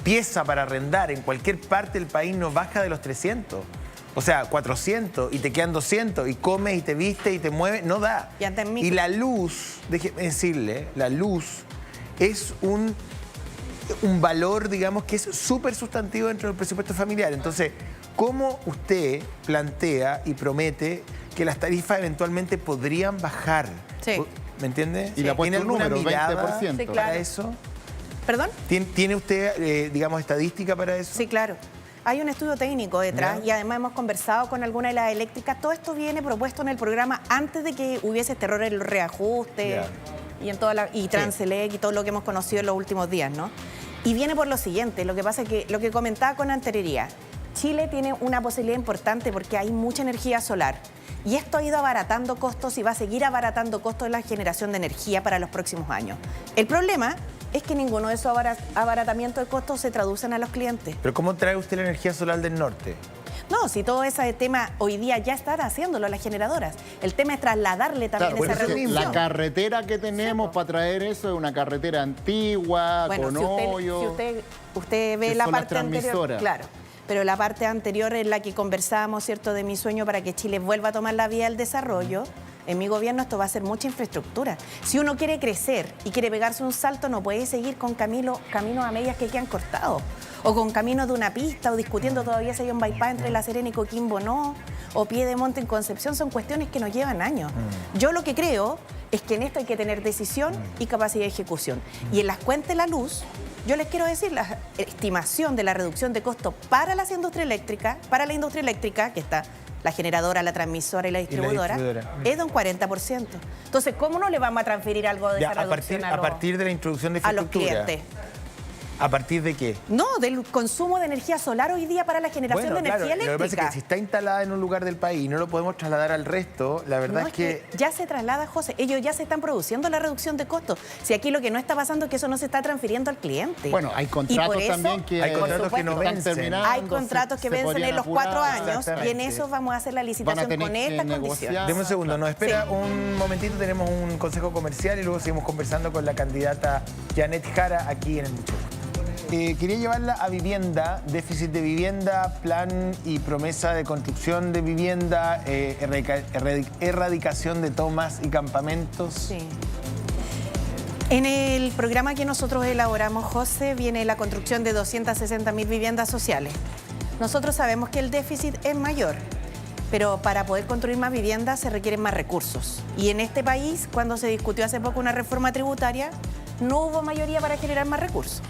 pieza para arrendar en cualquier parte del país no baja de los 300. O sea, 400 y te quedan 200 y comes y te viste y te mueves, no da. Y antes mismo. Y la luz, déjeme decirle, la luz es un valor, digamos, que es súper sustantivo dentro del presupuesto familiar. Entonces, ¿cómo usted plantea y promete que las tarifas eventualmente podrían bajar? Sí. ¿Me entiende? Y le ha puesto ¿Tiene un alguna número, mirada 20%. Sí, para claro. eso? ¿Perdón? ¿Tiene usted, digamos, estadística para eso? Sí, claro. Hay un estudio técnico detrás ¿Ya? y además hemos conversado con alguna de las eléctricas. Todo esto viene propuesto en el programa antes de que hubiese este error en los reajustes y en toda y Transelec y todo lo que hemos conocido en los últimos días, ¿no? Y viene por lo siguiente, lo que pasa es que lo que comentaba con anterioridad, Chile tiene una posibilidad importante porque hay mucha energía solar y esto ha ido abaratando costos y va a seguir abaratando costos en la generación de energía para los próximos años. El problema es que ninguno de esos abaratamientos de costos se traducen a los clientes. ¿Pero cómo trae usted la energía solar del norte? No, si todo ese tema hoy día ya están haciéndolo las generadoras. El tema es trasladarle también Claro, esa por eso reducción. la carretera que tenemos para traer eso es una carretera antigua, Bueno, con hoyos. si usted ve que la son las parte anterior, transmisoras. claro. Pero la parte anterior en la que conversábamos, ¿cierto?, de mi sueño para que Chile vuelva a tomar la vía del desarrollo. En mi gobierno esto va a ser mucha infraestructura. Si uno quiere crecer y quiere pegarse un salto, no puede seguir con caminos a medias que quedan cortados. O con caminos de una pista, o discutiendo todavía si hay un bypass entre La Serena y Coquimbo no, o Piedemonte en Concepción, son cuestiones que nos llevan años. Yo lo que creo es que en esto hay que tener decisión y capacidad de ejecución. Y en las cuentas de la luz, yo les quiero decir, la estimación de la reducción de costo para la industria eléctrica, que está la generadora, la transmisora y la distribuidora, es de un 40%. Entonces, ¿cómo no le vamos a transferir algo de esa reducción a partir de la introducción de a los infraestructura? clientes? ¿A partir de qué? No, del consumo de energía solar hoy día para la generación de energía eléctrica. Lo que pasa es que si está instalada en un lugar del país y no lo podemos trasladar al resto, la verdad No, es que... ya se traslada, José. Ellos ya se están produciendo la reducción de costos. Si aquí lo que no está pasando es que eso no se está transfiriendo al cliente. Bueno, hay Y contratos por eso, también que hay contratos que no están vencen. terminando, hay contratos que se vencen podrían en los apurar. 4 años y en Exactamente. eso vamos a hacer la Van a licitación tener con que estas negociar. condiciones. Deme un segundo, nos espera un momentito, tenemos un consejo comercial y luego seguimos conversando con la candidata Janet Jara aquí en el Mucho Gusto. Quería llevarla a vivienda, déficit de vivienda, plan y promesa de construcción de vivienda, erradicación de tomas y campamentos. Sí. En el programa que nosotros elaboramos, José, viene la construcción de 260.000 viviendas sociales. Nosotros sabemos que el déficit es mayor, pero para poder construir más viviendas se requieren más recursos. Y en este país, cuando se discutió hace poco una reforma tributaria, no hubo mayoría para generar más recursos.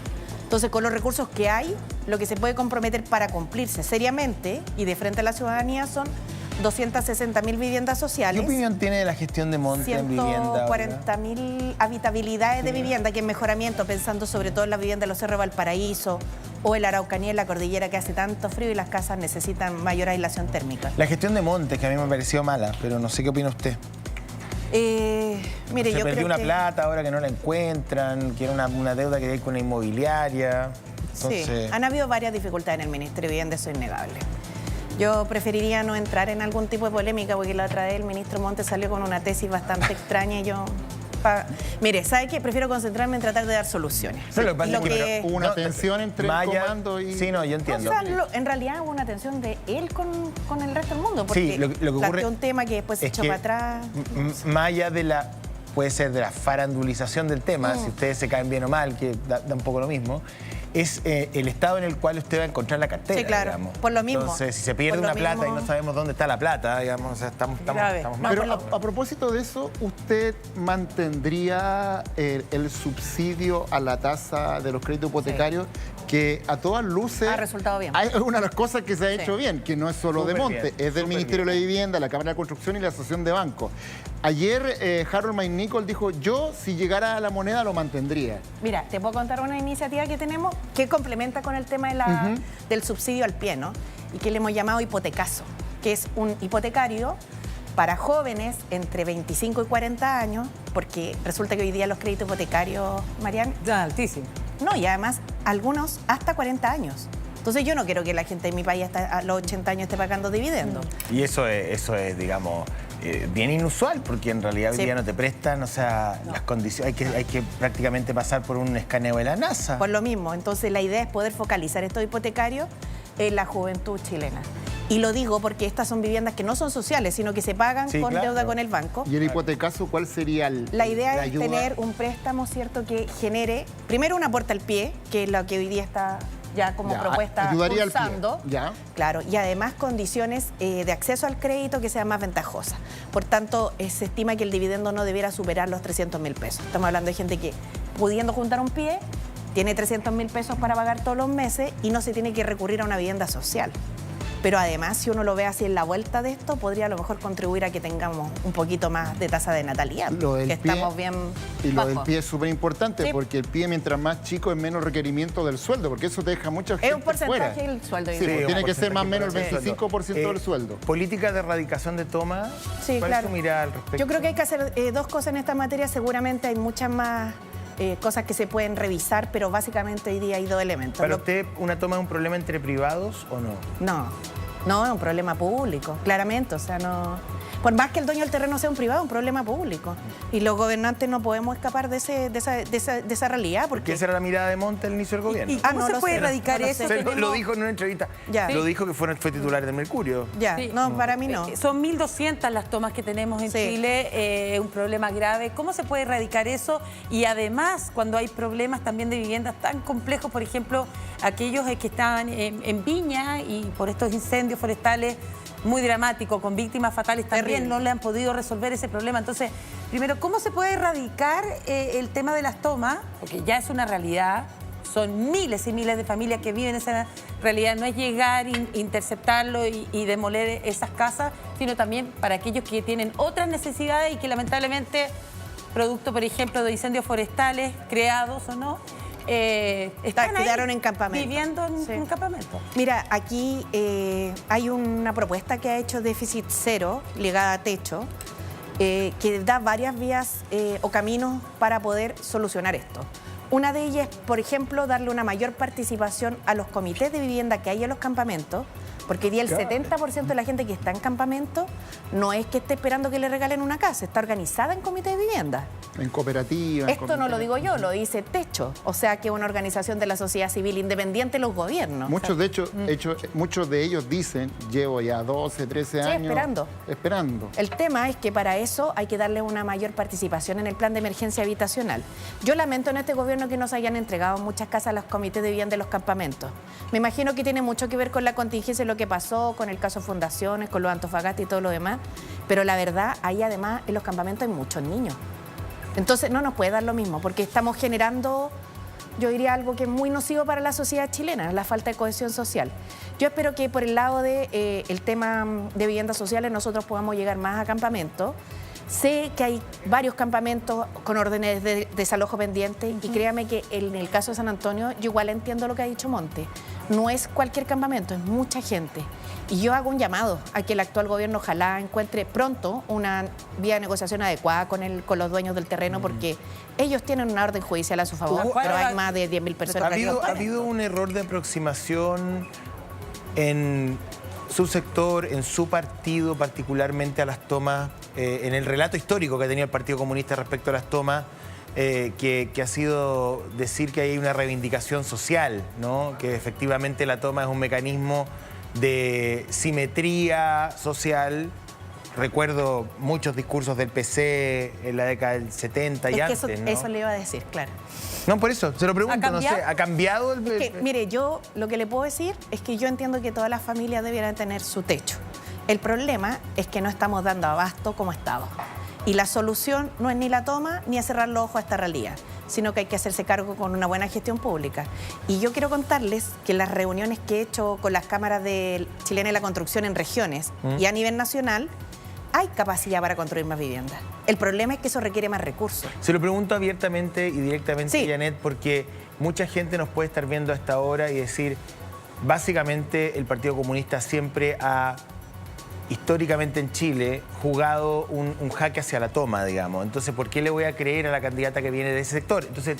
Entonces, con los recursos que hay, lo que se puede comprometer para cumplirse seriamente y de frente a la ciudadanía son 260.000 viviendas sociales. ¿Qué opinión tiene de la gestión de monte en vivienda? 140.000 habitabilidades de vivienda, que es mejoramiento, pensando sobre todo en la vivienda de los Cerros de Valparaíso o en la Araucanía, en la cordillera, que hace tanto frío y las casas necesitan mayor aislación térmica. La gestión de montes, que a mí me pareció mala, pero no sé qué opina usted. Mire, Se yo perdió creo una que... plata ahora que no la encuentran, que era una deuda que hay con una inmobiliaria. Entonces... Sí, han habido varias dificultades en el Ministerio de Vivienda, eso es innegable. Yo preferiría no entrar en algún tipo de polémica porque la otra vez el ministro Montes salió con una tesis bastante extraña y yo... Mire, ¿sabe qué? Prefiero concentrarme en tratar de dar soluciones. No, lo que pasa es que Hubo una tensión entre el comando y... Sí, no, yo entiendo. O sea, en realidad hubo una tensión de él con el resto del mundo, porque Sí, lo que ocurre planteó un tema que después se es echó que, para atrás. Más allá de la, puede ser de la farandulización del tema, si ustedes se caen bien o mal, que da un poco lo mismo, es el estado en el cual usted va a encontrar la cartera, Sí, claro, digamos. por lo mismo. Entonces, si se pierde Por lo una plata mismo. y no sabemos dónde está la plata, digamos, o sea, estamos Grave. mal. Pero a propósito de eso, ¿usted mantendría el subsidio a la tasa de los créditos hipotecarios? Que a todas luces... Ha resultado bien. Es una de las cosas que se ha hecho bien, que no es solo de Súper Monte, bien, es del súper Ministerio bien. de la Vivienda, la Cámara de Construcción y la Asociación de Bancos. Ayer Harold Maynicol dijo, yo si llegara a la moneda lo mantendría. Mira, te puedo contar una iniciativa que tenemos que complementa con el tema de del subsidio al pie, ¿no? Y que le hemos llamado hipotecazo, que es un hipotecario para jóvenes entre 25 y 40 años, porque resulta que hoy día los créditos hipotecarios, Marian, Ya, altísimo. no, y además algunos hasta 40 años. Entonces yo no quiero que la gente de mi país hasta a los 80 años esté pagando dividendos. Y eso es digamos, bien inusual, porque en realidad hoy Sí. día no te prestan, o sea, las condiciones, hay que prácticamente pasar por un escaneo de la NASA. Por lo mismo, entonces la idea es poder focalizar estos hipotecarios en la juventud chilena. Y lo digo porque estas son viviendas que no son sociales, sino que se pagan Sí, con claro. deuda con el banco. ¿Y el hipotecazo cuál sería La idea es ayuda? tener un préstamo, ¿cierto?, que genere, primero un aporte al pie, que es lo que hoy día está ya como Ya, propuesta ayudaría al pie, cursando. ya. Claro, y además condiciones de acceso al crédito que sean más ventajosas. Por tanto, se estima que el dividendo no debiera superar los 300.000 pesos. Estamos hablando de gente que, pudiendo juntar un pie, tiene 300.000 pesos para pagar todos los meses y no se tiene que recurrir a una vivienda social. Pero además, si uno lo ve así en la vuelta de esto, podría a lo mejor contribuir a que tengamos un poquito más de tasa de natalidad, que estamos bien Y lo del bajos. pie es súper importante, Sí. porque el pie, mientras más chico, es menos requerimiento del sueldo, porque eso te deja mucha gente Es un porcentaje fuera. del sueldo. Sí, yo pues creo. tiene que ser más o menos el porcentaje 25% del sueldo. Política de erradicación de toma. Sí, ¿Cuál claro. es tu mirada al respecto? Yo creo que hay que hacer dos cosas en esta materia. Seguramente hay muchas más cosas que se pueden revisar, pero básicamente hoy día hay dos elementos. ¿Para usted una toma es un problema entre privados o no? No, es un problema público, claramente. O sea, no. Por más que el dueño del terreno sea un privado, es un problema público. Y los gobernantes no podemos escapar de esa realidad. Porque Porque esa era la mirada de Montt al inicio del gobierno. ¿Y cómo no se lo puede sé, erradicar no lo eso? sé. Lo dijo en una entrevista. Ya. Lo dijo que fue titular del Mercurio. Ya, Sí. no, para mí no. Son 1.200 las tomas que tenemos en Sí. Chile, un problema grave. ¿Cómo se puede erradicar eso? Y además, cuando hay problemas también de viviendas tan complejos, por ejemplo, aquellos que están en Viña y por estos incendios forestales muy dramáticos, con víctimas fatales también, Terrible. no le han podido resolver ese problema. Entonces, primero, ¿cómo se puede erradicar el tema de las tomas? Porque ya es una realidad. Son miles y miles de familias que viven esa realidad. No es llegar, interceptarlo y demoler esas casas, sino también para aquellos que tienen otras necesidades y que lamentablemente, producto, por ejemplo, de incendios forestales, creados o no, están ahí quedaron en campamento. viviendo en Sí. un campamento. Mira, aquí hay una propuesta que ha hecho Déficit Cero, ligada a techo, que da varias vías o caminos para poder solucionar esto. Una de ellas es, por ejemplo, darle una mayor participación a los comités de vivienda que hay en los campamentos, porque hoy día el 70% de la gente que está en campamento no es que esté esperando que le regalen una casa, está organizada en comité de vivienda. En cooperativa. en Esto no lo digo yo, lo dice Techo, o sea que es una organización de la sociedad civil independiente de los gobiernos. Muchos de ellos dicen, llevo ya 12, 13 Sí, años esperando. El tema es que para eso hay que darle una mayor participación en el plan de emergencia habitacional. Yo lamento en este gobierno que no se hayan entregado muchas casas a los comités de vivienda de los campamentos. Me imagino que tiene mucho que ver con la contingencia y lo que pasó, con el caso Fundaciones, con los Antofagasta y todo lo demás, pero la verdad, ahí además en los campamentos hay muchos niños. Entonces no nos puede dar lo mismo, porque estamos generando, yo diría, algo que es muy nocivo para la sociedad chilena, la falta de cohesión social. Yo espero que por el lado de el tema de viviendas sociales nosotros podamos llegar más a campamentos. Sé que hay varios campamentos con órdenes de desalojo pendientes y créame que en el caso de San Antonio yo igual entiendo lo que ha dicho Monte. No es cualquier campamento, es mucha gente. Y yo hago un llamado a que el actual gobierno ojalá encuentre pronto una vía de negociación adecuada con los dueños del terreno porque ellos tienen una orden judicial a su favor, pero hay más de 10.000 personas. ¿Ha habido un error de aproximación en su sector, en su partido, particularmente a las tomas, en el relato histórico que ha tenido el Partido Comunista respecto a las tomas, que ha sido decir que hay una reivindicación social, ¿no? Que efectivamente la toma es un mecanismo de simetría social? Recuerdo muchos discursos del PC en la década del 70 y antes, ¿no? Eso le iba a decir, claro. No, por eso, se lo pregunto, no sé, ¿ha cambiado el...? Es que, mire, yo lo que le puedo decir es que yo entiendo que todas las familias debieran tener su techo. El problema es que no estamos dando abasto como Estado. Y la solución no es ni la toma ni es cerrar los ojos a esta realidad, sino que hay que hacerse cargo con una buena gestión pública. Y yo quiero contarles que las reuniones que he hecho con las cámaras chilenas de la construcción en regiones y a nivel nacional, hay capacidad para construir más viviendas. El problema es que eso requiere más recursos. Se lo pregunto abiertamente y directamente, Sí. Janet, porque mucha gente nos puede estar viendo a esta hora y decir, básicamente el Partido Comunista siempre ha, históricamente en Chile, jugado un jaque hacia la toma, digamos. Entonces, ¿por qué le voy a creer a la candidata que viene de ese sector? Entonces,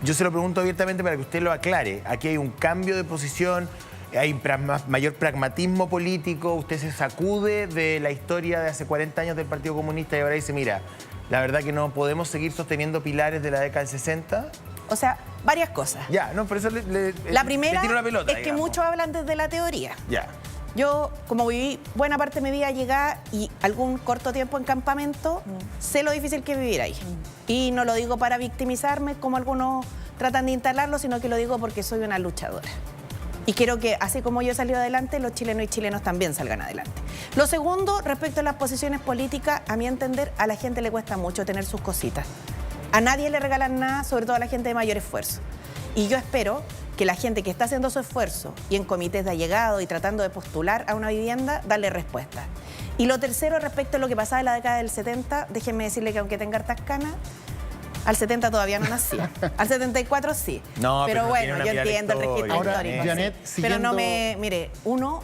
yo se lo pregunto abiertamente para que usted lo aclare. Aquí hay un cambio de posición, hay mayor pragmatismo político, usted se sacude de la historia de hace 40 años del Partido Comunista y ahora dice, mira, la verdad que no podemos seguir sosteniendo pilares de la década del 60. O sea, varias cosas. Ya, no, por eso La primera le tiro la pelota, es que digamos. muchos hablan desde la teoría. Ya. Yo, como viví buena parte de mi vida allá y algún corto tiempo en campamento, sé lo difícil que es vivir ahí. Y no lo digo para victimizarme, como algunos tratan de instalarlo, sino que lo digo porque soy una luchadora. Y quiero que, así como yo he salido adelante, los chilenos y chilenos también salgan adelante. Lo segundo, respecto a las posiciones políticas, a mi entender, a la gente le cuesta mucho tener sus cositas. A nadie le regalan nada, sobre todo a la gente de mayor esfuerzo. Y yo espero que la gente que está haciendo su esfuerzo y en comités de allegado y tratando de postular a una vivienda, darle respuesta. Y lo tercero, respecto a lo que pasaba en la década del 70, déjenme decirle que aunque tenga hartas canas, al 70 todavía no nacía. Al 74 sí. No, pero no bueno, tiene una yo vida entiendo el histórica. registro Ahora, histórico. Janet, sí. Pero no siguiendo- mire,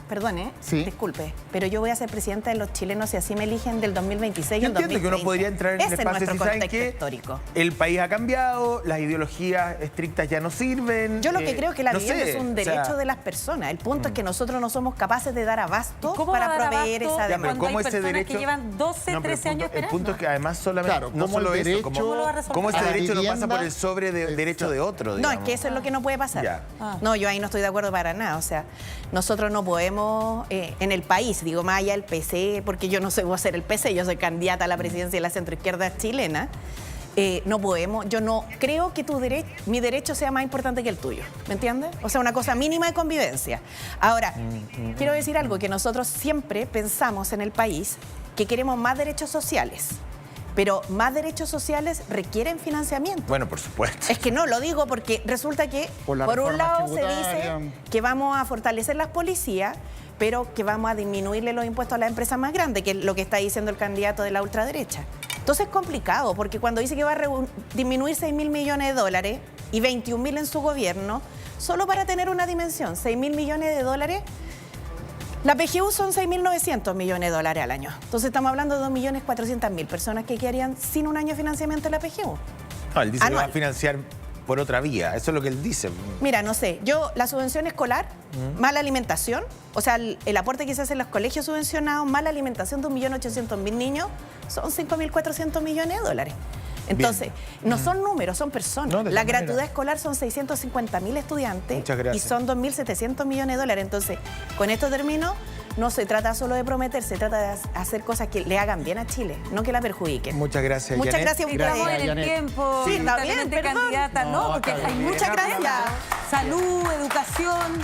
perdone, Sí. disculpe, pero yo voy a ser presidenta de los chilenos y así me eligen del 2026 Yo al entiendo 2030. que uno podría entrar en Ese el es espacio nuestro si saben contexto que histórico. el país ha cambiado, las ideologías estrictas ya no sirven. Yo lo que creo es que la no vivienda sé, es un o sea, derecho de las personas. El punto es que nosotros no somos capaces de dar abasto ¿Cómo para va a dar proveer abasto esa Ya, pero demanda. cuando ¿cómo hay ese personas derecho? que llevan 12, No, pero 13 años el punto esperando? es que además solamente, Claro, no como solo el eso, derecho ¿Cómo lo va a resolver? cómo ese a la derecho no pasa vivienda, por el sobre de derecho de otro, No, digamos. es que eso es lo que no puede pasar. Ya. No, yo ahí no estoy de acuerdo para nada. O sea, nosotros no podemos, en el país, digo, más allá del PC, porque yo no soy voy a ser el PC, yo soy candidata a la presidencia de la centroizquierda chilena. No podemos, yo no creo que mi derecho sea más importante que el tuyo, ¿me entiendes? O sea, una cosa mínima de convivencia. Ahora, quiero decir algo, que nosotros siempre pensamos en el país que queremos más derechos sociales, pero más derechos sociales requieren financiamiento. Bueno, por supuesto. Es que no, lo digo porque resulta que, Por la por un reforma lado, se tributaria. dice que vamos a fortalecer las policías, pero que vamos a disminuirle los impuestos a las empresas más grandes, que es lo que está diciendo el candidato de la ultraderecha. Entonces es complicado, porque cuando dice que va a disminuir 6.000 millones de dólares y 21.000 en su gobierno, solo para tener una dimensión, 6.000 millones de dólares, la PGU son 6.900 millones de dólares al año. Entonces estamos hablando de 2.400.000 personas que quedarían sin un año de financiamiento de la PGU. No, él dice que va a Anual. financiar por otra vía. Eso es lo que él dice. Mira, no sé, yo la subvención escolar, mala alimentación, o sea, el aporte que se hace en los colegios subvencionados, mala alimentación de 1.800.000 niños, son 5.400 millones de dólares. Entonces, no son números, son personas. No, de La todas maneras. gratuidad escolar son 650.000 estudiantes Muchas gracias. y son 2.700 millones de dólares. Entonces, con esto termino, no se trata solo de prometer, se trata de hacer cosas que le hagan bien a Chile, no que la perjudiquen. Muchas gracias, Muchas Janet. gracias a Estamos ustedes. en el Janet. tiempo. Sí, está bien, lamentablemente, perdón. candidata, ¿no? No, Porque está hay bien. muchas Muchas gracias. gracias. Salud, educación.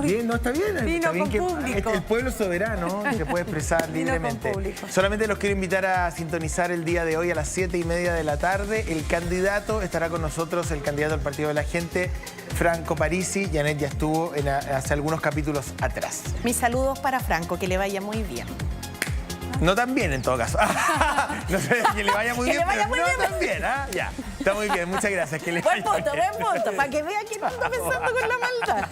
Bien, no, está bien. Vino está bien con que público. el pueblo es soberano se puede expresar Vino con libremente. público. Solamente los quiero invitar a sintonizar el día de hoy a las 7:30 de la tarde. El candidato estará con nosotros, el candidato al Partido de la Gente, Franco Parisi. Janet ya estuvo hace algunos capítulos atrás. Mis saludos para Franco, que le vaya muy bien. No tan bien en todo caso. No sé, que le vaya muy Que bien, le vaya pero muy no bien. tan bien. ¿Ah? Ya, está muy bien. Muchas gracias. Que le Buen vaya punto, bien. para que vea que no ando pensando con la maldad.